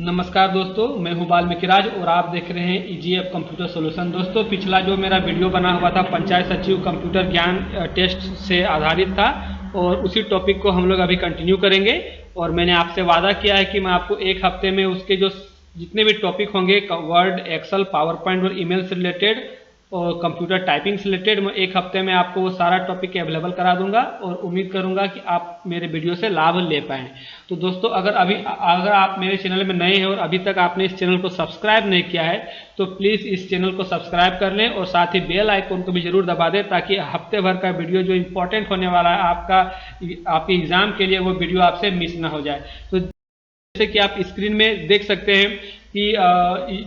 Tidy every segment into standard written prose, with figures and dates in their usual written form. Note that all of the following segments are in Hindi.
नमस्कार दोस्तों, मैं हूं वाल्मीकि राज और आप देख रहे हैं ईजीएफ कंप्यूटर सॉल्यूशन। दोस्तों, पिछला जो मेरा वीडियो बना हुआ था पंचायत सचिव कंप्यूटर ज्ञान टेस्ट से आधारित था और उसी टॉपिक को हम लोग अभी कंटिन्यू करेंगे। और मैंने आपसे वादा किया है कि मैं आपको एक हफ्ते में उसके जो जितने भी टॉपिक होंगे वर्ड, एक्सेल, पावर पॉइंट और ईमेल से रिलेटेड और कंप्यूटर टाइपिंग से रिलेटेड, मैं एक हफ्ते में आपको वो सारा टॉपिक अवेलेबल करा दूंगा और उम्मीद करूंगा कि आप मेरे वीडियो से लाभ ले पाएँ। तो दोस्तों, अगर आप मेरे चैनल में नए हैं और अभी तक आपने इस चैनल को सब्सक्राइब नहीं किया है तो प्लीज़ इस चैनल को सब्सक्राइब कर लें और साथ ही बेल आइकन को भी जरूर दबा दें ताकि हफ्ते भर का वीडियो जो इम्पोर्टेंट होने वाला है आपके एग्जाम के लिए, वो वीडियो आपसे मिस ना हो जाए। तो जैसे कि आप स्क्रीन में देख सकते हैं कि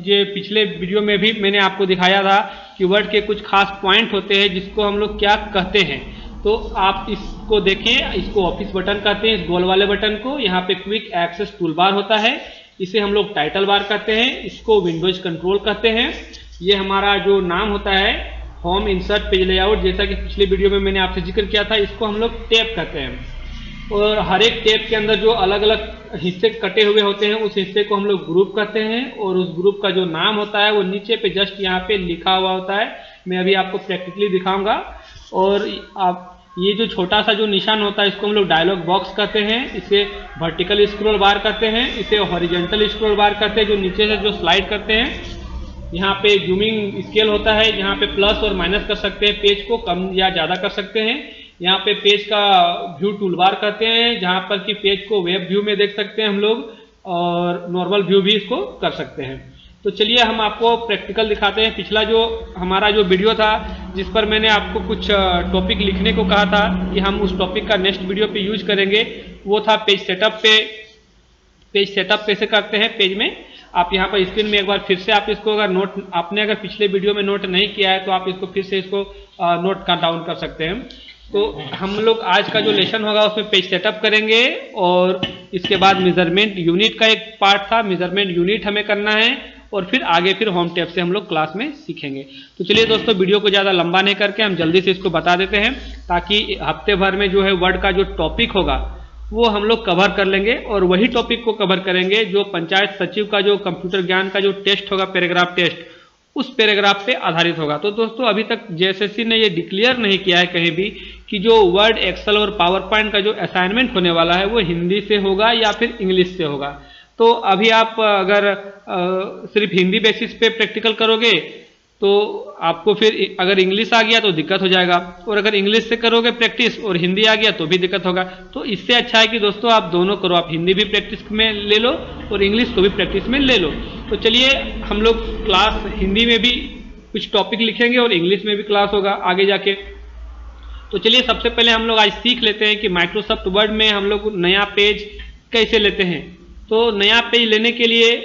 ये पिछले वीडियो में भी मैंने आपको दिखाया था कि वर्ड के कुछ खास पॉइंट होते हैं जिसको हम लोग क्या कहते हैं। तो आप इसको देखें, इसको ऑफिस बटन कहते हैं, इस गोल वाले बटन को। यहाँ पे क्विक एक्सेस टूल बार होता है, इसे हम लोग टाइटल बार कहते हैं, इसको विंडोज कंट्रोल कहते हैं। ये हमारा जो नाम होता है होम, इंसर्ट, पेज लेआउट, जैसा कि पिछले वीडियो में मैंने आपसे जिक्र किया था, इसको हम लोग टैब कहते हैं। और हर एक टैब के अंदर जो अलग अलग हिस्से कटे हुए होते हैं उस हिस्से को हम लोग ग्रुप कहते हैं और उस ग्रुप का जो नाम होता है वो नीचे पे जस्ट यहाँ पे लिखा हुआ होता है। मैं अभी आपको प्रैक्टिकली दिखाऊंगा। और आप ये जो छोटा सा जो निशान होता है इसको हम लोग डायलॉग बॉक्स कहते हैं, इसे वर्टिकल स्क्रॉल बार कहते हैं, इसे हॉरिजॉन्टल स्क्रॉल बार कहते हैं, जो नीचे से जो स्लाइड करते हैं। यहाँ पे जूमिंग स्केल होता है, यहाँ पे प्लस और माइनस कर सकते हैं, पेज को कम या ज़्यादा कर सकते हैं। यहाँ पे पेज का व्यू टूलबार कहते हैं, जहाँ पर कि पेज को वेब व्यू में देख सकते हैं हम लोग और नॉर्मल व्यू भी इसको कर सकते हैं। तो चलिए हम आपको प्रैक्टिकल दिखाते हैं। पिछला जो हमारा जो वीडियो था जिस पर मैंने आपको कुछ टॉपिक लिखने को कहा था कि हम उस टॉपिक का नेक्स्ट वीडियो पे यूज करेंगे, वो था पेज सेटअप पे। पेज सेटअप कैसे करते हैं पेज में, आप यहाँ पर स्क्रीन में एक बार फिर से आप इसको अगर पिछले वीडियो में नोट नहीं किया है तो आप इसको फिर से इसको नोट डाउन कर सकते हैं। तो हम लोग आज का जो लेसन होगा उसमें पेज सेटअप करेंगे और इसके बाद मेजरमेंट यूनिट का एक पार्ट था, मेजरमेंट यूनिट हमें करना है और फिर आगे होम टैब से हम लोग क्लास में सीखेंगे। तो चलिए दोस्तों, वीडियो को ज़्यादा लंबा नहीं करके हम जल्दी से इसको बता देते हैं ताकि हफ्ते भर में जो है वर्ड का जो टॉपिक होगा वो हम लोग कवर कर लेंगे और वही टॉपिक को कवर करेंगे जो पंचायत सचिव का जो कंप्यूटर ज्ञान का जो टेस्ट होगा, पैराग्राफ टेस्ट, उस पैराग्राफ पे आधारित होगा। तो दोस्तों, अभी तक जेएसएससी ने ये डिक्लेयर नहीं किया है कहीं भी कि जो वर्ड, एक्सेल और पावर पॉइंट का जो असाइनमेंट होने वाला है वो हिंदी से होगा या फिर इंग्लिश से होगा। तो अभी आप अगर सिर्फ हिंदी बेसिस पे प्रैक्टिकल करोगे तो आपको फिर अगर इंग्लिश आ गया तो दिक्कत हो जाएगा, और अगर इंग्लिश से करोगे प्रैक्टिस और हिंदी आ गया तो भी दिक्कत होगा। तो इससे अच्छा है कि दोस्तों आप दोनों करो, आप हिंदी भी प्रैक्टिस में ले लो और इंग्लिश को भी प्रैक्टिस में ले लो। तो चलिए हम लोग क्लास हिंदी में भी कुछ टॉपिक लिखेंगे और इंग्लिश में भी क्लास होगा आगे जाके। तो चलिए सबसे पहले हम लोग आज सीख लेते हैं कि माइक्रोसॉफ्ट वर्ड में हम लोग नया पेज कैसे लेते हैं। तो नया पेज लेने के लिए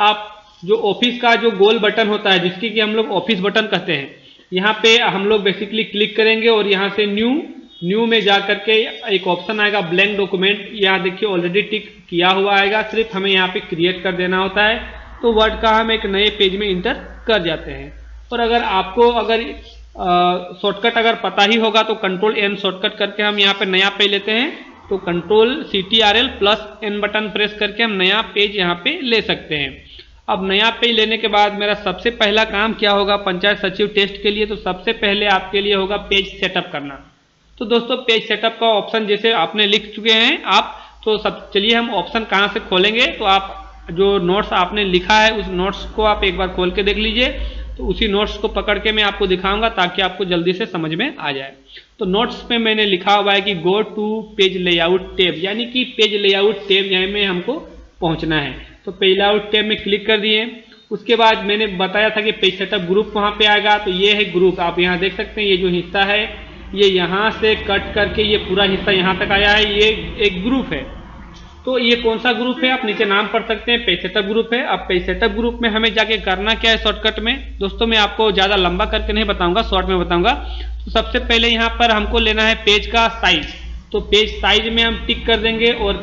आप जो ऑफिस का जो गोल बटन होता है जिसकी कि हम लोग ऑफिस बटन कहते हैं, यहाँ पे हम लोग बेसिकली क्लिक करेंगे और यहाँ से न्यू में जा करके एक ऑप्शन आएगा ब्लैंक डॉक्यूमेंट। यहाँ देखिए ऑलरेडी टिक किया हुआ आएगा, सिर्फ हमें यहाँ पे क्रिएट कर देना होता है। तो वर्ड का हम एक नए पेज में इंटर कर जाते हैं। और अगर आपको शॉर्टकट अगर पता ही होगा तो कंट्रोल एन शॉर्टकट करके हम यहाँ पे नया पेज लेते हैं। तो कंट्रोल CTRL+N बटन प्रेस करके हम नया पेज यहाँ पे ले सकते हैं। अब नया पेज लेने के बाद मेरा सबसे पहला काम क्या होगा पंचायत सचिव टेस्ट के लिए, तो सबसे पहले आपके लिए होगा पेज सेटअप करना। तो दोस्तों, पेज सेटअप का ऑप्शन जैसे आपने लिख चुके हैं आप, तो चलिए हम ऑप्शन कहाँ से खोलेंगे। तो आप जो नोट्स आपने लिखा है उस नोट्स को आप एक बार खोल के देख लीजिए। तो उसी नोट्स को पकड़ के मैं आपको दिखाऊंगा ताकि आपको जल्दी से समझ में आ जाए। तो नोट्स में मैंने लिखा हुआ है कि go to page layout tab, यानी कि पेज लेआउट टैब यहाँ में हमको पहुँचना है। तो पेज लेआउट टैब में क्लिक कर दिए। उसके बाद मैंने बताया था कि पेज सेटअप ग्रुप वहाँ पे आएगा। तो ये है ग्रुप, आप यहाँ देख सकते हैं ये जो हिस्सा है ये यहाँ से कट करके ये पूरा हिस्सा यहाँ तक आया है, ये एक ग्रुप है। तो ये कौन सा ग्रुप है आप नीचे नाम पढ़ सकते हैं, पेज सेटअप ग्रुप है। अब पेज सेटअप ग्रुप में हमें जाके करना क्या है शॉर्टकट में, दोस्तों मैं आपको ज़्यादा लंबा करके नहीं बताऊंगा, शॉर्ट में बताऊंगा। तो सबसे पहले यहाँ पर हमको लेना है पेज का साइज। तो पेज साइज में हम टिक कर देंगे और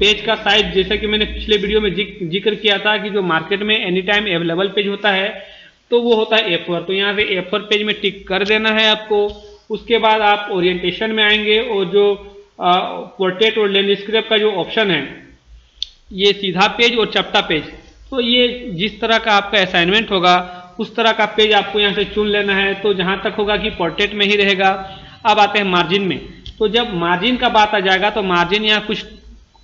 पेज का साइज जैसा कि मैंने पिछले वीडियो में जिक्र किया था कि जो मार्केट में एनी टाइम अवेलेबल पेज होता है तो वो होता है A4। तो यहाँ से A4 पेज में टिक कर देना है आपको। उसके बाद आप ओरिएंटेशन में आएंगे और जो पोर्ट्रेट और लैंडस्केप का जो ऑप्शन है ये सीधा पेज और चपटा पेज। तो ये जिस तरह का आपका असाइनमेंट होगा उस तरह का पेज आपको यहाँ से चुन लेना है। तो जहाँ तक होगा कि पोर्ट्रेट में ही रहेगा। अब आते हैं मार्जिन में। तो जब मार्जिन का बात आ जाएगा तो मार्जिन यहाँ कुछ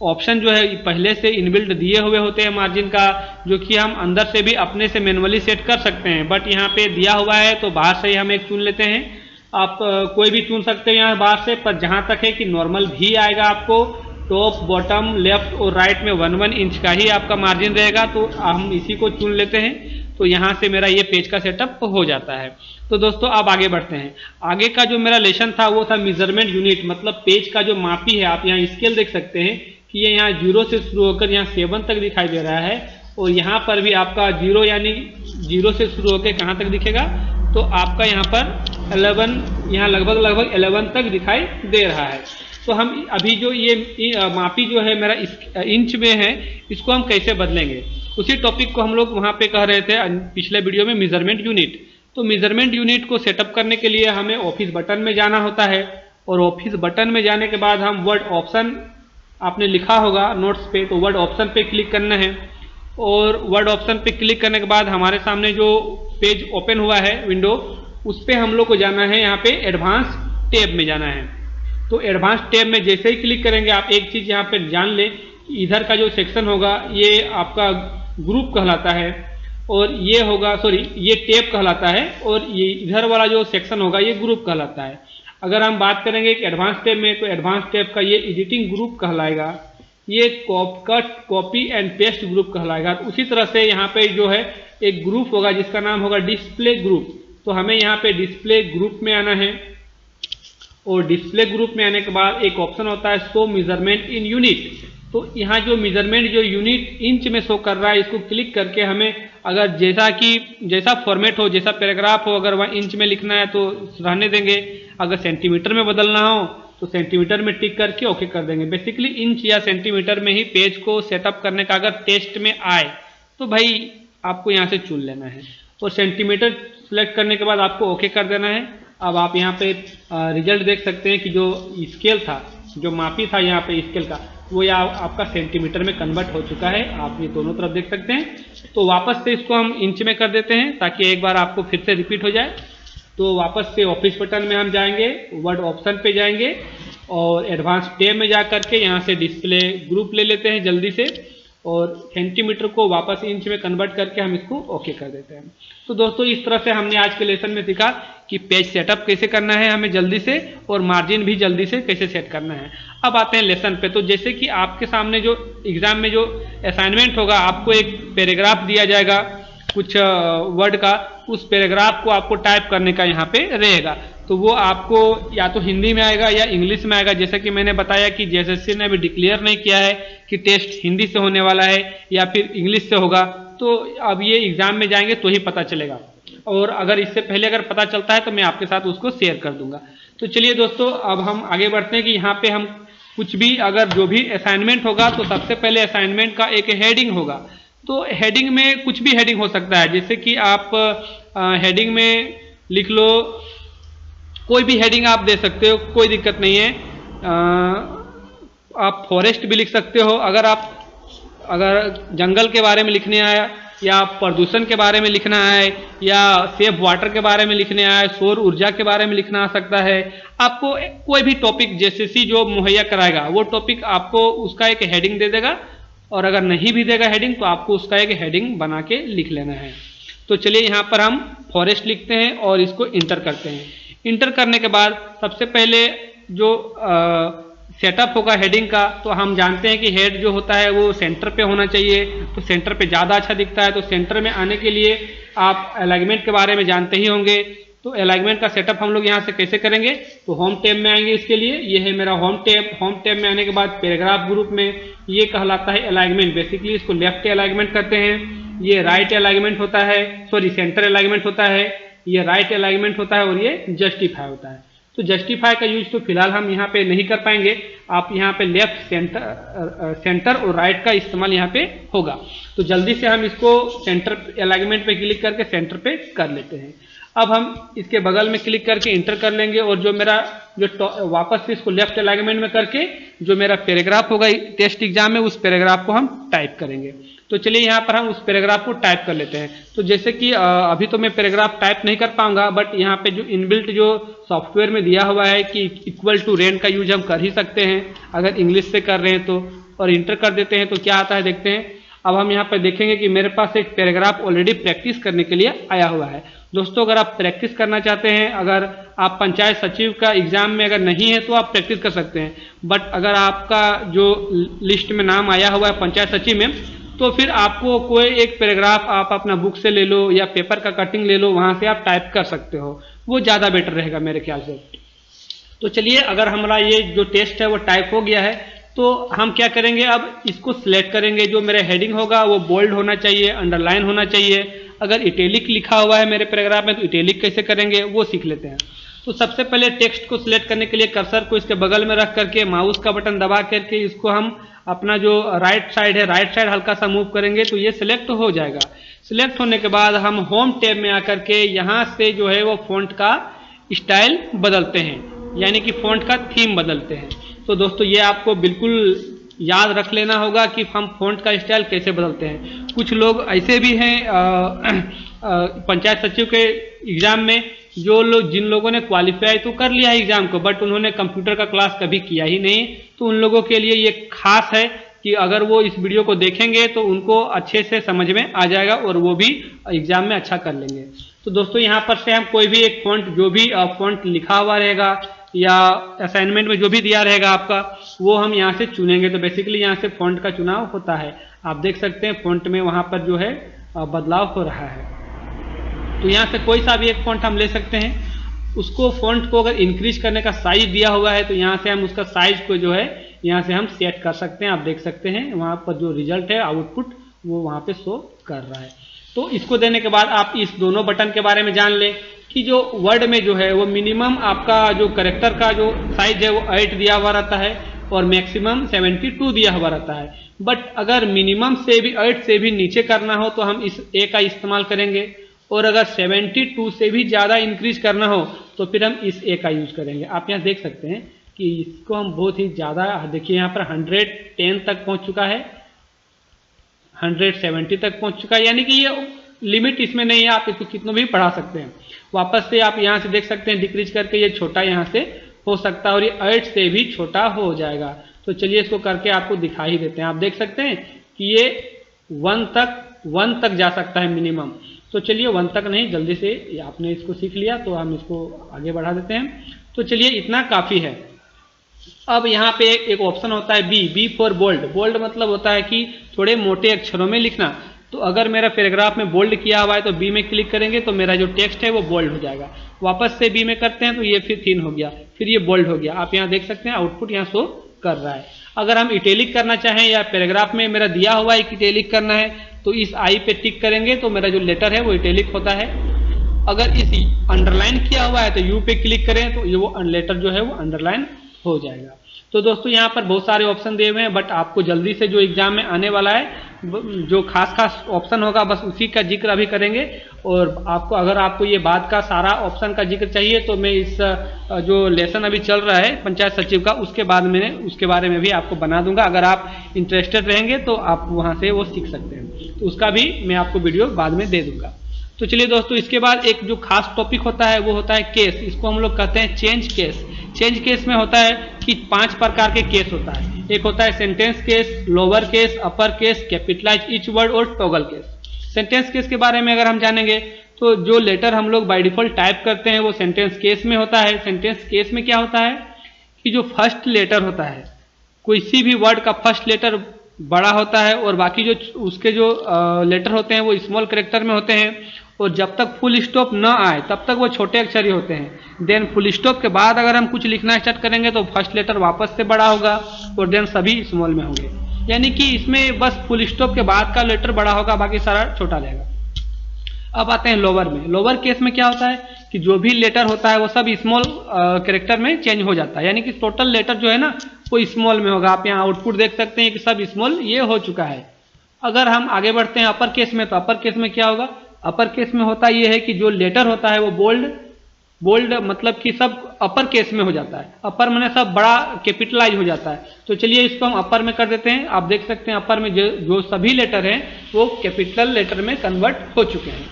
ऑप्शन जो है पहले से इनबिल्ट दिए हुए होते हैं मार्जिन का, जो कि हम अंदर से भी अपने से मैनुअली सेट कर सकते हैं, बट यहाँ पे दिया हुआ है तो बाहर से ही हम एक चुन लेते हैं। आप कोई भी चुन सकते हैं यहाँ बाहर से, पर जहाँ तक है कि नॉर्मल भी आएगा आपको, टॉप बॉटम लेफ्ट और राइट में 1-1 इंच का ही आपका मार्जिन रहेगा। तो हम इसी को चुन लेते हैं। तो यहाँ से मेरा ये पेज का सेटअप हो जाता है। तो दोस्तों अब आगे बढ़ते हैं। आगे का जो मेरा लेसन था वो था मेजरमेंट यूनिट, मतलब पेज का जो मापी है। आप यहाँ स्केल देख सकते हैं कि ये यहाँ 0 से शुरू होकर यहाँ 7 तक दिखाई दे रहा है, और यहाँ पर भी आपका 0 यानी 0 से शुरू होकर कहाँ तक दिखेगा, तो आपका यहाँ पर 11, यहाँ लगभग 11 तक दिखाई दे रहा है। तो हम अभी जो ये मापी जो है मेरा इंच में है, इसको हम कैसे बदलेंगे, उसी टॉपिक को हम लोग वहाँ पे कह रहे थे पिछले वीडियो में, मेजरमेंट यूनिट। तो मेजरमेंट यूनिट को सेटअप करने के लिए हमें ऑफिस बटन में जाना होता है, और ऑफिस बटन में जाने के बाद हम वर्ड ऑप्शन, आपने लिखा होगा नोट्स पे, तो वर्ड ऑप्शन पे क्लिक करना है। और वर्ड ऑप्शन पे क्लिक करने के बाद हमारे सामने जो पेज ओपन हुआ है विंडो, उस पर हम लोग को जाना है, यहाँ पे एडवांस टैब में जाना है। तो एडवांस टैब में जैसे ही क्लिक करेंगे, आप एक चीज़ यहाँ पे जान लें, इधर का जो सेक्शन होगा ये आपका ग्रुप कहलाता है, और ये होगा, सॉरी, ये टैब कहलाता है, और ये इधर वाला जो सेक्शन होगा ये ग्रुप कहलाता है। अगर हम बात करेंगे कि एडवांस टैब में, तो एडवांस टैब का ये एडिटिंग ग्रुप कहलाएगा, ये कॉपी एंड पेस्ट ग्रुप कहलाएगा। तो उसी तरह से यहाँ पे जो है एक ग्रुप होगा जिसका नाम होगा डिस्प्ले ग्रुप। तो हमें यहाँ पे डिस्प्ले ग्रुप में आना है, और डिस्प्ले ग्रुप में आने के बाद एक ऑप्शन होता है शो मेजरमेंट इन यूनिट। तो यहाँ जो मेजरमेंट जो यूनिट इंच में शो कर रहा है, इसको क्लिक करके हमें अगर जैसा फॉर्मेट हो, जैसा पैराग्राफ हो, अगर वह इंच में लिखना है तो रहने देंगे, अगर सेंटीमीटर में बदलना हो तो सेंटीमीटर में टिक करके ओके कर देंगे। बेसिकली इंच या सेंटीमीटर में ही पेज को सेटअप करने का अगर टेस्ट में आए तो भाई आपको यहाँ से चुन लेना है, और सेंटीमीटर सेलेक्ट करने के बाद आपको ओके कर देना है। अब आप यहाँ पे रिजल्ट देख सकते हैं कि जो स्केल था, जो मापी था यहाँ पे स्केल का, वो यहाँ आपका सेंटीमीटर में कन्वर्ट हो चुका है। आप ये दोनों तरफ देख सकते हैं। तो वापस से इसको हम इंच में कर देते हैं ताकि एक बार आपको फिर से रिपीट हो जाए। तो वापस से ऑफिस बटन में हम जाएंगे, वर्ड ऑप्शन पे जाएंगे, और एडवांस टैब में जा करके यहाँ से डिस्प्ले ग्रुप ले लेते हैं जल्दी से, और सेंटीमीटर को वापस इंच में कन्वर्ट करके हम इसको ओके कर देते हैं। तो दोस्तों इस तरह से हमने आज के लेसन में सीखा कि पेज सेटअप कैसे करना है हमें जल्दी से, और मार्जिन भी जल्दी से कैसे सेट करना है। अब आते हैं लेसन पे। तो जैसे कि आपके सामने जो एग्जाम में जो असाइनमेंट होगा, आपको एक पैराग्राफ दिया जाएगा कुछ वर्ड का, उस पैराग्राफ को आपको टाइप करने का यहाँ पे रहेगा। तो वो आपको या तो हिंदी में आएगा या इंग्लिश में आएगा। जैसे कि मैंने बताया कि जेएसएससी ने अभी डिक्लेयर नहीं किया है कि टेस्ट हिंदी से होने वाला है या फिर इंग्लिश से होगा, तो अब ये एग्जाम में जाएंगे तो ही पता चलेगा, और अगर इससे पहले अगर पता चलता है तो मैं आपके साथ उसको शेयर कर दूंगा। तो चलिए दोस्तों अब हम आगे बढ़ते हैं कि यहाँ पे हम कुछ भी अगर जो भी असाइनमेंट होगा, तो सबसे पहले असाइनमेंट का एक हेडिंग होगा। तो हेडिंग में कुछ भी हेडिंग हो सकता है, जैसे कि आप हेडिंग में लिख लो, कोई भी हेडिंग आप दे सकते हो, कोई दिक्कत नहीं है। आप फॉरेस्ट भी लिख सकते हो, अगर जंगल के बारे में लिखने आया, या प्रदूषण के बारे में लिखना है, या सेफ वाटर के बारे में लिखने आया, सौर ऊर्जा के बारे में लिखना आ सकता है। आपको कोई भी टॉपिक जेएसएससी जो मुहैया कराएगा वो टॉपिक आपको उसका एक हेडिंग दे देगा, और अगर नहीं भी देगा हेडिंग तो आपको उसका एक हेडिंग बना के लिख लेना है। तो चलिए यहाँ पर हम फॉरेस्ट लिखते हैं और इसको इंटर करते हैं। इंटर करने के बाद सबसे पहले जो सेटअप होगा हेडिंग का, तो हम जानते हैं कि हेड जो होता है वो सेंटर पे होना चाहिए, तो सेंटर पे ज़्यादा अच्छा दिखता है। तो सेंटर में आने के लिए आप अलाइनमेंट के बारे में जानते ही होंगे। तो अलाइनमेंट का सेटअप हम लोग यहाँ से कैसे करेंगे, तो होम टैब में आएंगे। इसके लिए ये है मेरा होम टैब। होम टैब में आने के बाद पैराग्राफ ग्रुप में ये कहलाता है अलाइनमेंट। बेसिकली इसको लेफ्ट अलाइनमेंट करते हैं, ये राइट अलाइनमेंट होता है, सॉरी सेंटर अलाइनमेंट होता है, ये राइट अलाइनमेंट होता है, और ये जस्टिफाई होता है। तो जस्टिफाई का यूज तो फिलहाल हम यहाँ पे नहीं कर पाएंगे। आप यहाँ पे लेफ्ट, सेंटर और राइट का इस्तेमाल यहाँ पे होगा। तो जल्दी से हम इसको सेंटर अलाइनमेंट पे क्लिक करके सेंटर पे कर लेते हैं। अब हम इसके बगल में क्लिक करके इंटर कर लेंगे और जो मेरा जो वापस से इसको लेफ्ट अलाइनमेंट में करके जो मेरा पैराग्राफ होगा टेस्ट एग्जाम में, उस पैराग्राफ को हम टाइप करेंगे। तो चलिए यहाँ पर हम उस पैराग्राफ को टाइप कर लेते हैं। तो जैसे कि अभी तो मैं पैराग्राफ टाइप नहीं कर पाऊंगा, बट यहाँ पे जो इनबिल्ट जो सॉफ्टवेयर में दिया हुआ है कि इक्वल टू रेंट का यूज हम कर ही सकते हैं अगर इंग्लिश से कर रहे हैं तो, और इंटर कर देते हैं तो क्या आता है देखते हैं। अब हम यहाँ पर देखेंगे कि मेरे पास एक पैराग्राफ ऑलरेडी प्रैक्टिस करने के लिए आया हुआ है। दोस्तों अगर आप प्रैक्टिस करना चाहते हैं, अगर आप पंचायत सचिव का एग्जाम में अगर नहीं है तो आप प्रैक्टिस कर सकते हैं, बट अगर आपका जो लिस्ट में नाम आया हुआ है पंचायत सचिव में, तो फिर आपको कोई एक पैराग्राफ आप अपना बुक से ले लो या पेपर का कटिंग ले लो, वहां से आप टाइप कर सकते हो, वो ज़्यादा बेटर रहेगा मेरे ख्याल से। तो चलिए अगर हमारा ये जो टेस्ट है वो टाइप हो गया है तो हम क्या करेंगे, अब इसको सिलेक्ट करेंगे। जो मेरा हेडिंग होगा वो बोल्ड होना चाहिए, अंडरलाइन होना चाहिए। अगर इटैलिक लिखा हुआ है मेरे पैराग्राफ में तो इटैलिक कैसे करेंगे वो सीख लेते हैं। तो सबसे पहले टेक्स्ट को सिलेक्ट करने के लिए कर्सर को इसके बगल में रख करके माउस का बटन दबा करके इसको हम अपना जो राइट साइड है, राइट साइड हल्का सा मूव करेंगे तो ये सिलेक्ट हो जाएगा। सिलेक्ट होने के बाद हम होम टैब में आकर के यहाँ से जो है वो फॉन्ट का स्टाइल बदलते हैं, यानी कि फॉन्ट का थीम बदलते हैं। तो दोस्तों ये आपको बिल्कुल याद रख लेना होगा कि हम फॉन्ट का स्टाइल कैसे बदलते हैं। कुछ लोग ऐसे भी हैं पंचायत सचिव के एग्जाम में, जो लोग जिन लोगों ने क्वालिफाई तो कर लिया है एग्जाम को, बट उन्होंने कंप्यूटर का क्लास कभी किया ही नहीं, तो उन लोगों के लिए ये खास है कि अगर वो इस वीडियो को देखेंगे तो उनको अच्छे से समझ में आ जाएगा और वो भी एग्जाम में अच्छा कर लेंगे। तो दोस्तों यहाँ पर से हम कोई भी एक फॉन्ट, जो भी फॉन्ट लिखा हुआ रहेगा या असाइनमेंट में जो भी दिया रहेगा आपका, वो हम यहाँ से चुनेंगे। तो बेसिकली यहाँ से फॉन्ट का चुनाव होता है, आप देख सकते हैं फॉन्ट में वहाँ पर जो है बदलाव हो रहा है। तो यहाँ से कोई सा भी एक फॉन्ट हम ले सकते हैं। उसको फॉन्ट को अगर इंक्रीज करने का साइज दिया हुआ है तो यहाँ से हम उसका साइज को जो है यहाँ से हम सेट कर सकते हैं। आप देख सकते हैं वहाँ पर जो रिजल्ट है आउटपुट वो वहाँ पे शो कर रहा है। तो इसको देने के बाद आप इस दोनों बटन के बारे में जान लें कि जो वर्ड में जो है वो मिनिमम आपका जो करेक्टर का जो साइज है वो 8 दिया हुआ रहता है और मैक्सिमम 72 दिया हुआ रहता है। बट अगर मिनिमम से भी 8 से भी नीचे करना हो तो हम इस ए का इस्तेमाल करेंगे, और अगर 72 से भी ज़्यादा इंक्रीज करना हो तो फिर हम इस ए का यूज करेंगे। आप यहाँ देख सकते हैं कि इसको हम बहुत ही ज़्यादा, देखिए यहाँ पर 110 तक पहुँच चुका है, 170 तक पहुँच चुका है, यानी कि ये लिमिट इसमें नहीं है, आप इसको कितना भी बढ़ा सकते हैं। वापस से आप यहाँ से देख सकते हैं डिक्रीज करके ये छोटा यहाँ से हो सकता है और ये 8 से भी छोटा हो जाएगा। तो चलिए इसको करके आपको दिखा ही देते हैं। आप देख सकते हैं कि ये 1 तक जा सकता है मिनिमम। तो चलिए 1 तक नहीं, जल्दी से आपने इसको सीख लिया तो हम इसको आगे बढ़ा देते हैं। तो चलिए इतना काफ़ी है। अब यहाँ पे एक ऑप्शन होता है बी फॉर बोल्ड। बोल्ड मतलब होता है कि थोड़े मोटे अक्षरों में लिखना। तो अगर मेरा पैराग्राफ में बोल्ड किया हुआ है तो बी में क्लिक करेंगे तो मेरा जो टेक्स्ट है वो बोल्ड हो जाएगा। वापस से बी में करते हैं तो ये फिर थिन हो गया, फिर ये बोल्ड हो गया। आप यहाँ देख सकते हैं आउटपुट यहाँ शो कर रहा है। अगर हम इटैलिक करना चाहें या पैराग्राफ में मेरा दिया हुआ है कि इटैलिक करना है तो इस आई पे टिक करेंगे तो मेरा जो लेटर है वो इटैलिक होता है। अगर इस अंडरलाइन किया हुआ है तो यू पे क्लिक करें तो ये वो लेटर जो है वो अंडरलाइन हो जाएगा। तो दोस्तों यहाँ पर बहुत सारे ऑप्शन दिए हुए हैं, बट आपको जल्दी से जो एग्जाम में आने वाला है जो खास ऑप्शन होगा बस उसी का जिक्र अभी करेंगे। और आपको अगर आपको ये बात का सारा ऑप्शन का जिक्र चाहिए तो मैं इस जो लेसन अभी चल रहा है पंचायत सचिव का उसके बाद में उसके बारे में भी आपको बना दूंगा। अगर आप इंटरेस्टेड रहेंगे तो आप वहाँ से वो सीख सकते हैं, तो उसका भी मैं आपको वीडियो बाद में दे दूंगा। तो चलिए दोस्तों इसके बाद एक जो खास टॉपिक होता है वो होता है केस। इसको हम लोग कहते हैं चेंज केस। चेंज केस में होता है कि 5 प्रकार के केस होता है। एक होता है sentence case, lower case, upper case, capitalize each word और टॉगल केस। सेंटेंस केस के बारे में अगर हम जानेंगे तो जो लेटर हम लोग बाय डिफॉल्ट टाइप करते हैं वो सेंटेंस केस में होता है। सेंटेंस केस में क्या होता है कि जो फर्स्ट लेटर होता है, किसी भी वर्ड का फर्स्ट लेटर बड़ा होता है और बाकी जो उसके जो लेटर होते हैं वो स्मॉल कैरेक्टर में होते हैं, और जब तक फुल स्टॉप न आए तब तक वो छोटे अक्षर ही होते हैं। देन फुल स्टॉप के बाद अगर हम कुछ लिखना स्टार्ट करेंगे तो फर्स्ट लेटर वापस से बड़ा होगा और देन सभी स्मॉल में होंगे, यानी कि इसमें बस फुल स्टॉप के बाद का लेटर बड़ा होगा, बाकी सारा छोटा रहेगा। अब आते हैं लोअर में। लोअर केस में क्या होता है कि जो भी लेटर होता है वो सब स्मॉल कैरेक्टर में चेंज हो जाता है, यानी कि टोटल लेटर जो है ना वो स्मॉल में होगा। आप यहाँ आउटपुट देख सकते हैं कि सब स्मॉल ये हो चुका है। अगर हम आगे बढ़ते हैं अपर केस में तो अपर केस में क्या होगा, अपर केस में होता ये है कि जो लेटर होता है वो बोल्ड मतलब कि सब अपर केस में हो जाता है। अपर मैंने सब बड़ा कैपिटलाइज हो जाता है। तो चलिए इसको हम अपर में कर देते हैं। आप देख सकते हैं अपर में जो सभी लेटर हैं वो कैपिटल लेटर में कन्वर्ट हो चुके हैं।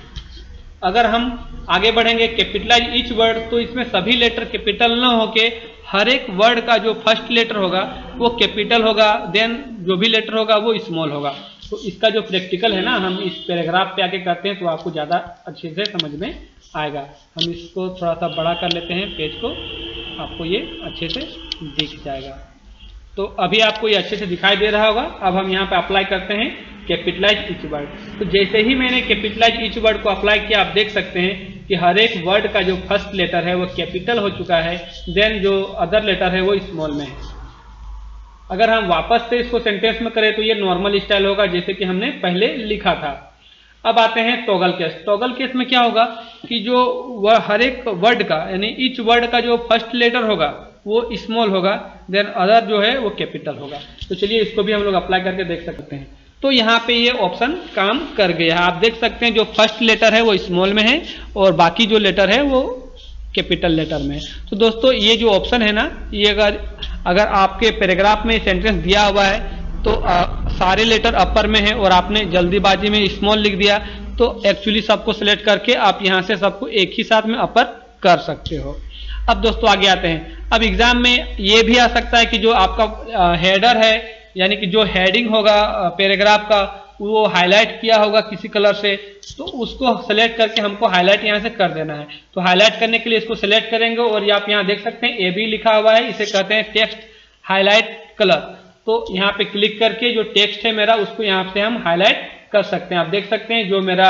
अगर हम आगे बढ़ेंगे कैपिटलाइज ईच वर्ड, तो इसमें सभी लेटर कैपिटल ना होके हर एक वर्ड का जो फर्स्ट लेटर होगा वो कैपिटल होगा, देन जो भी लेटर होगा वो स्मॉल होगा। तो इसका जो प्रैक्टिकल है ना, हम इस पैराग्राफ पे आके करते हैं तो आपको ज़्यादा अच्छे से समझ में आएगा। हम इसको थोड़ा सा बड़ा कर लेते हैं पेज को, आपको ये अच्छे से दिख जाएगा। तो अभी आपको ये अच्छे से दिखाई दे रहा होगा। अब हम यहाँ पे अप्लाई करते हैं कैपिटलाइज ईच वर्ड। तो जैसे ही मैंने कैपिटलाइज ईच वर्ड को अप्लाई किया, आप देख सकते हैं कि हर एक वर्ड का जो फर्स्ट लेटर है वो कैपिटल हो चुका है, देन जो अदर लेटर है वो स्मॉल में है। अगर हम वापस से इसको सेंटेंस में करें तो ये नॉर्मल स्टाइल होगा जैसे कि हमने पहले लिखा था। अब आते हैं टॉगल केस। टॉगल केस में क्या होगा कि जो वह हर एक वर्ड का यानी ईच वर्ड का जो फर्स्ट लेटर होगा वो स्मॉल होगा, देन अदर जो है वो कैपिटल होगा। तो चलिए इसको भी हम लोग अप्लाई करके देख सकते हैं। तो यहाँ पे ये ऑप्शन काम कर गया है। आप देख सकते हैं जो फर्स्ट लेटर है वो स्मॉल में है और बाकी जो लेटर है वो कैपिटल लेटर में। तो दोस्तों ये जो ऑप्शन है ना, ये अगर आपके पैराग्राफ में सेंटेंस दिया हुआ है तो सारे लेटर अपर में है और आपने जल्दीबाजी में स्मॉल लिख दिया, तो एक्चुअली सबको सिलेक्ट करके आप यहाँ से सबको एक ही साथ में अपर कर सकते हो। अब दोस्तों आगे आते हैं। अब एग्जाम में ये भी आ सकता है कि जो आपका हेडर है यानी कि जो हेडिंग होगा पैराग्राफ का वो हाईलाइट किया होगा किसी कलर से, तो उसको सेलेक्ट करके हमको हाईलाइट यहाँ से कर देना है। तो हाईलाइट करने के लिए इसको सेलेक्ट करेंगे और आप यहाँ देख सकते हैं AB लिखा हुआ है, इसे कहते हैं टेक्स्ट हाईलाइट कलर। तो यहाँ पे क्लिक करके जो टेक्स्ट है मेरा उसको यहाँ से हम हाईलाइट कर सकते हैं। आप देख सकते हैं जो मेरा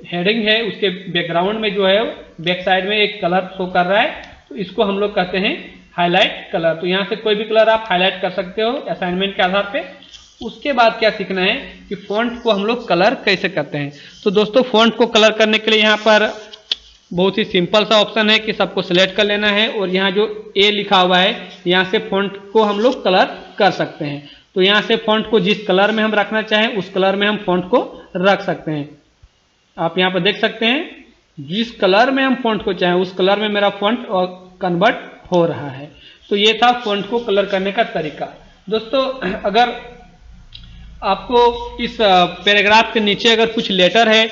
हेडिंग है उसके बैकग्राउंड में जो है बैक साइड में एक कलर शो कर रहा है, तो इसको हम लोग कहते हैं हाईलाइट कलर। तो यहाँ से कोई भी कलर आप हाईलाइट कर सकते हो असाइनमेंट के आधार पे। उसके बाद क्या सीखना है कि फॉन्ट को हम लोग कलर कैसे करते हैं। तो दोस्तों फॉन्ट को कलर करने के लिए यहाँ पर बहुत ही सिंपल सा ऑप्शन है कि सबको सिलेक्ट कर लेना है और यहाँ जो A लिखा हुआ है यहाँ से फॉन्ट को हम लोग कलर कर सकते हैं। तो यहाँ से फॉन्ट को जिस कलर में हम रखना चाहें उस कलर में हम फॉन्ट को रख सकते हैं। आप यहाँ पर देख सकते हैं जिस कलर में हम फॉन्ट को चाहें उस कलर में मेरा फॉन्ट कन्वर्ट हो रहा है। तो ये था फॉन्ट को कलर करने का तरीका। दोस्तों अगर आपको इस पैराग्राफ के नीचे अगर कुछ लेटर है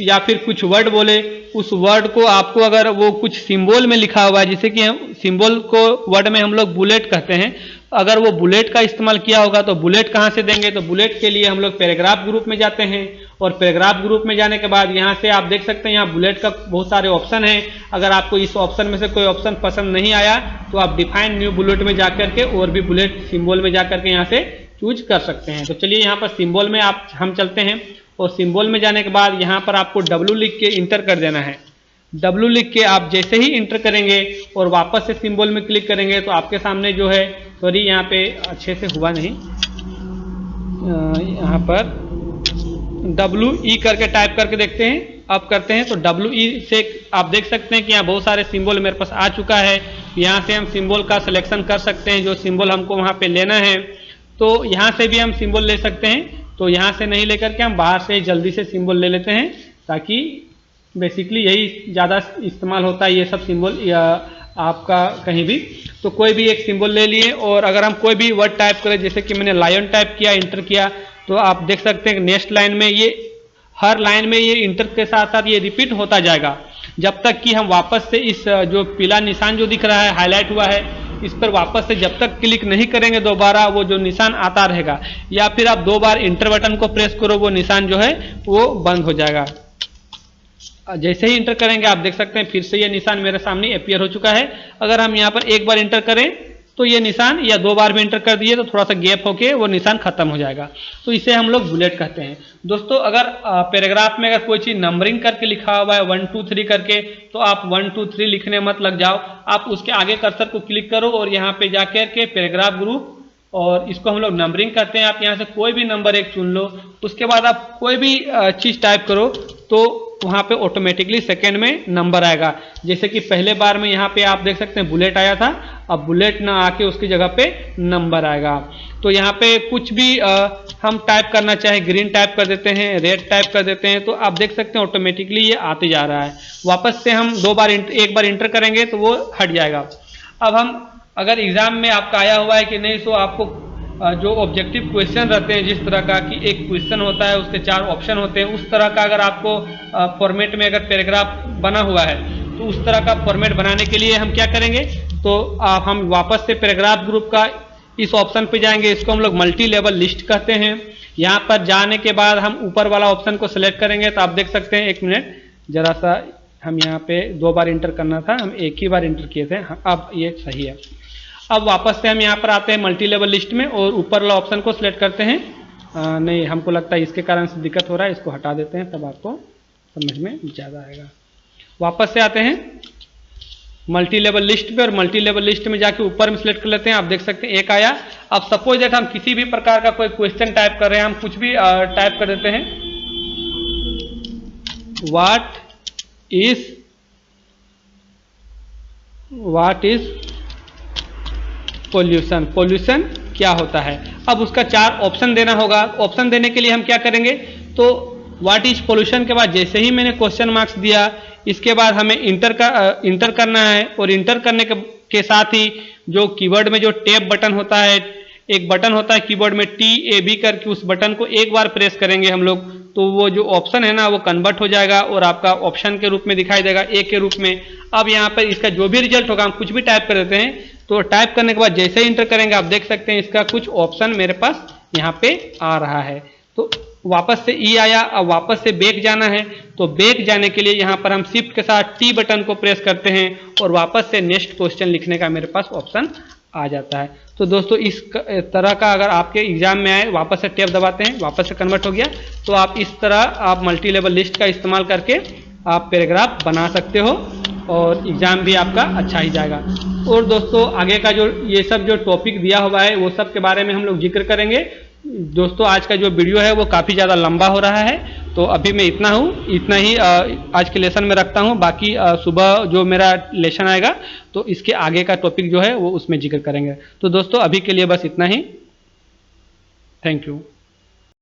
या फिर कुछ वर्ड बोले, उस वर्ड को आपको अगर वो कुछ सिंबल में लिखा हुआ है, जैसे कि हम सिंबल को वर्ड में हम लोग बुलेट कहते हैं, अगर वो बुलेट का इस्तेमाल किया होगा तो बुलेट कहाँ से देंगे। तो बुलेट के लिए हम लोग पैराग्राफ ग्रुप में जाते हैं और पैराग्राफ ग्रुप में जाने के बाद यहाँ से आप देख सकते हैं यहाँ बुलेट का बहुत सारे ऑप्शन है। अगर आपको इस ऑप्शन में से कोई ऑप्शन पसंद नहीं आया तो आप डिफाइन न्यू बुलेट में जाकर के और भी बुलेट सिंबल में जाकर के यहाँ से चूज कर सकते हैं। तो चलिए यहाँ पर सिंबल में हम चलते हैं और सिंबल में जाने के बाद यहाँ पर आपको W लिख के इंटर कर देना है। W लिख के आप जैसे ही इंटर करेंगे और वापस से सिंबल में क्लिक करेंगे तो आपके सामने जो है, सॉरी यहाँ पे अच्छे से हुआ नहीं, यहाँ पर WE करके टाइप करके देखते हैं। अब करते हैं तो WE से आप देख सकते हैं कि यहाँ बहुत सारे सिंबल मेरे पास आ चुका है। यहाँ से हम सिंबल का सिलेक्शन कर सकते हैं जो सिंबल हमको वहाँ पे लेना है। तो यहाँ से भी हम सिंबल ले सकते हैं। तो यहाँ से नहीं लेकर के हम बाहर से जल्दी से सिंबल ले लेते हैं, ताकि बेसिकली यही ज़्यादा इस्तेमाल होता है ये सब सिंबल या आपका कहीं भी। तो कोई भी एक सिंबल ले लिए और अगर हम कोई भी वर्ड टाइप करें, जैसे कि मैंने लायन टाइप किया, इंटर किया, तो आप देख सकते हैं नेक्स्ट लाइन में ये हर लाइन में ये इंटर के साथ साथ ये रिपीट होता जाएगा जब तक कि हम वापस से इस जो पीला निशान जो दिख रहा है हाईलाइट हुआ है इस पर वापस से जब तक क्लिक नहीं करेंगे दोबारा वो जो निशान आता रहेगा, या फिर आप 2 बार इंटर बटन को प्रेस करो वो निशान जो है वो बंद हो जाएगा। जैसे ही इंटर करेंगे आप देख सकते हैं फिर से ये निशान मेरे सामने अपीयर हो चुका है। अगर हम यहाँ पर एक बार इंटर करें तो ये निशान, या 2 बार भी इंटर कर दिए तो थोड़ा सा गैप होके वो निशान खत्म हो जाएगा। तो इसे हम लोग बुलेट कहते हैं। दोस्तों अगर पैराग्राफ में अगर कोई चीज़ नंबरिंग करके लिखा हुआ है 1 2 3 करके, तो आप 1 2 3 लिखने मत लग जाओ। आप उसके आगे कर्सर को क्लिक करो और यहाँ पे जाकर के पैराग्राफ ग्रुप, और इसको हम लोग नंबरिंग करते हैं। आप यहाँ से कोई भी नंबर एक चुन लो, उसके बाद आप कोई भी चीज़ टाइप करो तो वहाँ पे ऑटोमेटिकली सेकंड में नंबर आएगा। जैसे कि पहले बार में यहाँ पे आप देख सकते हैं बुलेट आया था, अब बुलेट ना आके उसकी जगह पे नंबर आएगा। तो यहाँ पे कुछ भी हम टाइप करना चाहे, ग्रीन टाइप कर देते हैं, रेड टाइप कर देते हैं, तो आप देख सकते हैं ऑटोमेटिकली ये आते जा रहा है। वापस से हम एक बार इंटर करेंगे तो वो हट जाएगा। अब हम अगर एग्जाम में आपका आया हुआ है कि नहीं, तो आपको जो ऑब्जेक्टिव क्वेश्चन रहते हैं जिस तरह का कि एक क्वेश्चन होता है उसके 4 ऑप्शन होते हैं, उस तरह का अगर आपको फॉर्मेट में अगर पैराग्राफ बना हुआ है तो उस तरह का फॉर्मेट बनाने के लिए हम क्या करेंगे, तो हम वापस से पैराग्राफ ग्रुप का इस ऑप्शन पे जाएंगे। इसको हम लोग मल्टी लेवल लिस्ट कहते हैं। यहाँ पर जाने के बाद हम ऊपर वाला ऑप्शन को सिलेक्ट करेंगे तो आप देख सकते हैं, 1 मिनट जरा सा, हम यहाँ पे 2 बार इंटर करना था, हम एक ही बार इंटर किए थे, अब ये सही है। अब वापस से हम यहाँ पर आते हैं मल्टी लेवल लिस्ट में और ऊपर वाला ऑप्शन को सिलेक्ट करते हैं। नहीं, हमको लगता है इसके कारण से दिक्कत हो रहा है, इसको हटा देते हैं, तब आपको समझ में ज़्यादा आएगा। वापस से आते हैं मल्टी लेवल लिस्ट पे और मल्टी लेवल लिस्ट में जाके ऊपर में सिलेक्ट कर लेते हैं। आप देख सकते हैं एक आया। अब सपोज दैट हम किसी भी प्रकार का कोई क्वेश्चन टाइप कर रहे हैं, हम कुछ भी टाइप कर देते हैं, व्हाट इज पोल्यूशन, पोल्यूशन क्या होता है। अब उसका 4 ऑप्शन देना होगा। ऑप्शन देने के लिए हम क्या करेंगे, तो व्हाट इज पोल्यूशन के बाद जैसे ही मैंने क्वेश्चन मार्क्स दिया, इसके बाद हमें इंटर करना है और इंटर करने के साथ ही जो कीवर्ड में जो टैब बटन होता है, एक बटन होता है कीबोर्ड में TAB करके, उस बटन को एक बार प्रेस करेंगे हम लोग तो वो जो ऑप्शन है ना वो कन्वर्ट हो जाएगा और आपका ऑप्शन के रूप में दिखाई देगा, ए के रूप में। अब यहाँ पर इसका जो भी रिजल्ट होगा, हम कुछ भी टाइप कर देते हैं, तो टाइप करने के बाद जैसे ही इंटर करेंगे आप देख सकते हैं इसका कुछ ऑप्शन मेरे पास यहाँ पे आ रहा है। तो वापस से ई आया। अब वापस से बैक जाना है, तो बैक जाने के लिए यहाँ पर हम शिफ्ट के साथ T बटन को प्रेस करते हैं और वापस से नेक्स्ट क्वेश्चन लिखने का मेरे पास ऑप्शन आ जाता है। तो दोस्तों इस तरह का अगर आपके एग्जाम में आए, वापस से टैब दबाते हैं, वापस से कन्वर्ट हो गया, तो आप इस तरह आप मल्टी लेवल लिस्ट का इस्तेमाल करके आप पैराग्राफ बना सकते हो और एग्जाम भी आपका अच्छा ही जाएगा। और दोस्तों आगे का जो ये सब जो टॉपिक दिया हुआ है वो सब के बारे में हम लोग जिक्र करेंगे। दोस्तों आज का जो वीडियो है वो काफ़ी ज़्यादा लंबा हो रहा है, तो अभी मैं इतना ही आज के लेसन में रखता हूँ। बाकी सुबह जो मेरा लेसन आएगा तो इसके आगे का टॉपिक जो है वो उसमें जिक्र करेंगे। तो दोस्तों अभी के लिए बस इतना ही। Thank you.